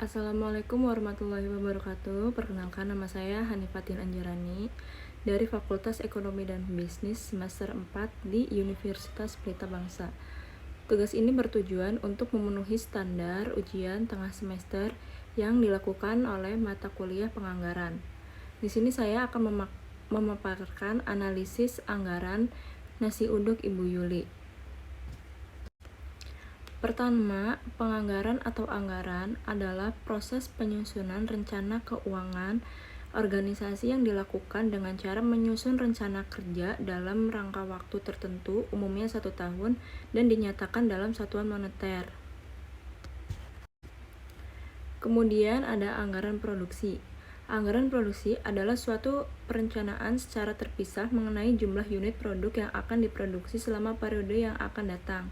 Assalamualaikum warahmatullahi wabarakatuh. Perkenalkan, nama saya Hanifatin Anjarani dari Fakultas Ekonomi dan Bisnis semester 4 di Universitas Pelita Bangsa. Tugas ini bertujuan untuk memenuhi standar ujian tengah semester yang dilakukan oleh mata kuliah penganggaran. Di sini saya akan memaparkan analisis anggaran nasi uduk Ibu Yuli. Pertama, penganggaran atau anggaran adalah proses penyusunan rencana keuangan organisasi yang dilakukan dengan cara menyusun rencana kerja dalam rangka waktu tertentu, umumnya 1 tahun, dan dinyatakan dalam satuan moneter. Kemudian ada anggaran produksi. Anggaran produksi adalah suatu perencanaan secara terpisah mengenai jumlah unit produk yang akan diproduksi selama periode yang akan datang,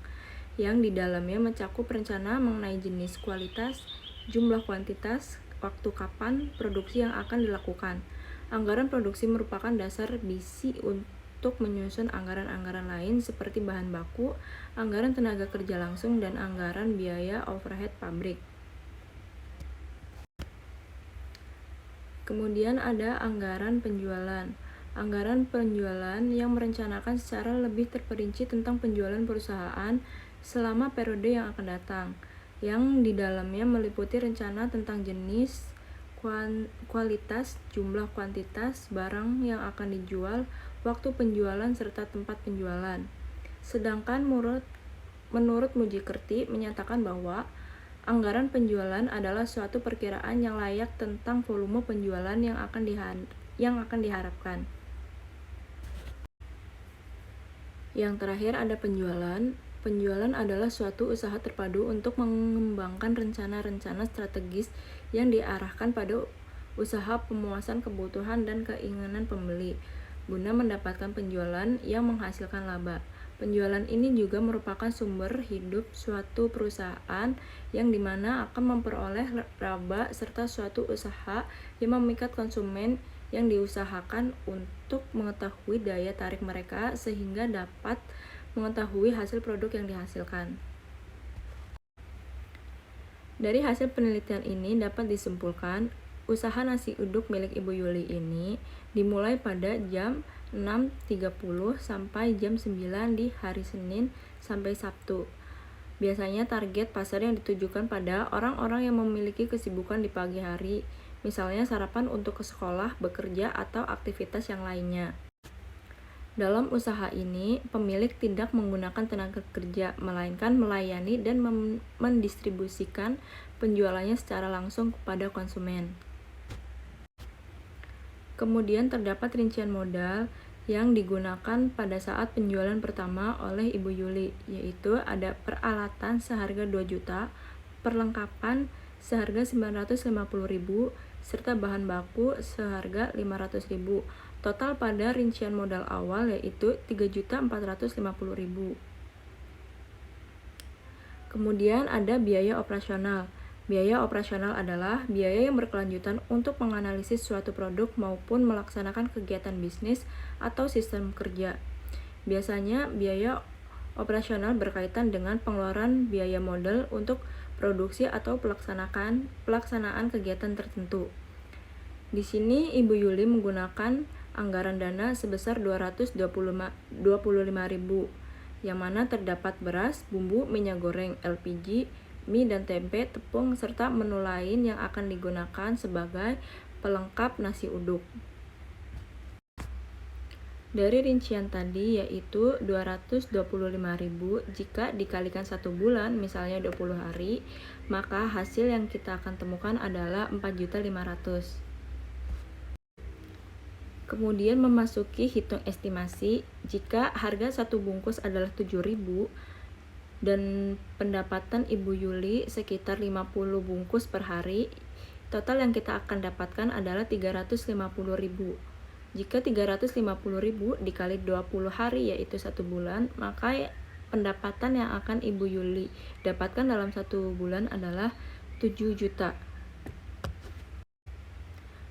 yang di dalamnya mencakup rencana mengenai jenis, kualitas, jumlah, kuantitas, waktu kapan produksi yang akan dilakukan. Anggaran produksi merupakan dasar bisi untuk menyusun anggaran-anggaran lain seperti bahan baku, anggaran tenaga kerja langsung, dan anggaran biaya overhead pabrik. Kemudian ada anggaran penjualan. Anggaran penjualan yang merencanakan secara lebih terperinci tentang penjualan perusahaan selama periode yang akan datang, yang di dalamnya meliputi rencana tentang jenis, kualitas, jumlah, kuantitas barang yang akan dijual, waktu penjualan, serta tempat penjualan. Sedangkan menurut Mujikerti menyatakan bahwa anggaran penjualan adalah suatu perkiraan yang layak tentang volume penjualan yang akan diharapkan. Yang terakhir ada penjualan. Penjualan adalah suatu usaha terpadu untuk mengembangkan rencana-rencana strategis yang diarahkan pada usaha pemuasan kebutuhan dan keinginan pembeli, guna mendapatkan penjualan yang menghasilkan laba. Penjualan ini juga merupakan sumber hidup suatu perusahaan yang dimana akan memperoleh laba serta suatu usaha yang memikat konsumen yang diusahakan untuk mengetahui daya tarik mereka sehingga dapat mengetahui hasil produk yang dihasilkan. Dari hasil penelitian ini dapat disimpulkan, usaha nasi uduk milik Ibu Yuli ini dimulai pada jam 6.30 sampai jam 9 di hari Senin sampai Sabtu. Biasanya target pasar yang ditujukan pada orang-orang yang memiliki kesibukan di pagi hari, misalnya sarapan untuk ke sekolah, bekerja, atau aktivitas yang lainnya. Dalam usaha ini, pemilik tidak menggunakan tenaga kerja, melainkan melayani dan mendistribusikan penjualannya secara langsung kepada konsumen. Kemudian terdapat rincian modal yang digunakan pada saat penjualan pertama oleh Ibu Yuli, yaitu ada peralatan seharga 2 juta, perlengkapan seharga 950.000, serta bahan baku seharga 500.000. Total pada rincian modal awal yaitu 3.450.000. Kemudian ada biaya operasional. Biaya operasional adalah biaya yang berkelanjutan untuk menganalisis suatu produk maupun melaksanakan kegiatan bisnis atau sistem kerja. Biasanya biaya operasional berkaitan dengan pengeluaran biaya modal untuk produksi atau pelaksanaan kegiatan tertentu. Di sini Ibu Yuli menggunakan anggaran dana sebesar 225.000, yang mana terdapat beras, bumbu, minyak goreng, LPG, mie dan tempe, tepung, serta menu lain yang akan digunakan sebagai pelengkap nasi uduk. Dari rincian tadi yaitu 225.000 jika dikalikan 1 bulan, misalnya 20 hari, maka hasil yang kita akan temukan adalah 4.500.000. Kemudian memasuki hitung estimasi, jika harga 1 bungkus adalah 7.000 dan pendapatan Ibu Yuli sekitar 50 bungkus per hari, total yang kita akan dapatkan adalah 350.000. Jika 350.000 dikali 20 hari yaitu 1 bulan, maka pendapatan yang akan Ibu Yuli dapatkan dalam 1 bulan adalah 7 juta.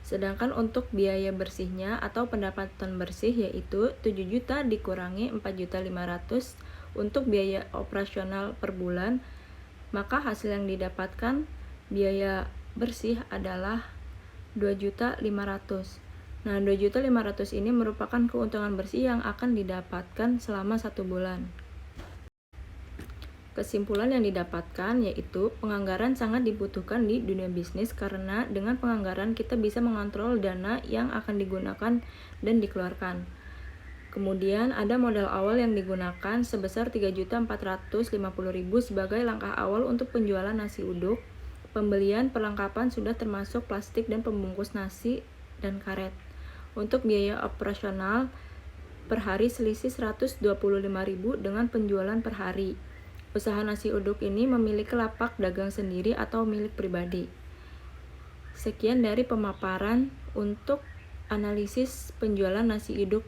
Sedangkan untuk biaya bersihnya atau pendapatan bersih yaitu 7 juta dikurangi 4.500.000 untuk biaya operasional per bulan, maka hasil yang didapatkan biaya bersih adalah 2.500.000. Nah, 2.500.000 ini merupakan keuntungan bersih yang akan didapatkan selama 1 bulan. Kesimpulan yang didapatkan yaitu penganggaran sangat dibutuhkan di dunia bisnis karena dengan penganggaran kita bisa mengontrol dana yang akan digunakan dan dikeluarkan. Kemudian ada modal awal yang digunakan sebesar 3.450.000 sebagai langkah awal untuk penjualan nasi uduk. Pembelian perlengkapan sudah termasuk plastik dan pembungkus nasi dan karet. Untuk biaya operasional per hari selisih 125.000 dengan penjualan per hari. Usaha nasi uduk ini memiliki lapak dagang sendiri atau milik pribadi. Sekian dari pemaparan untuk analisis penjualan nasi uduk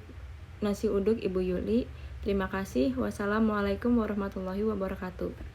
Ibu Yuli. Terima kasih. Wassalamualaikum warahmatullahi wabarakatuh.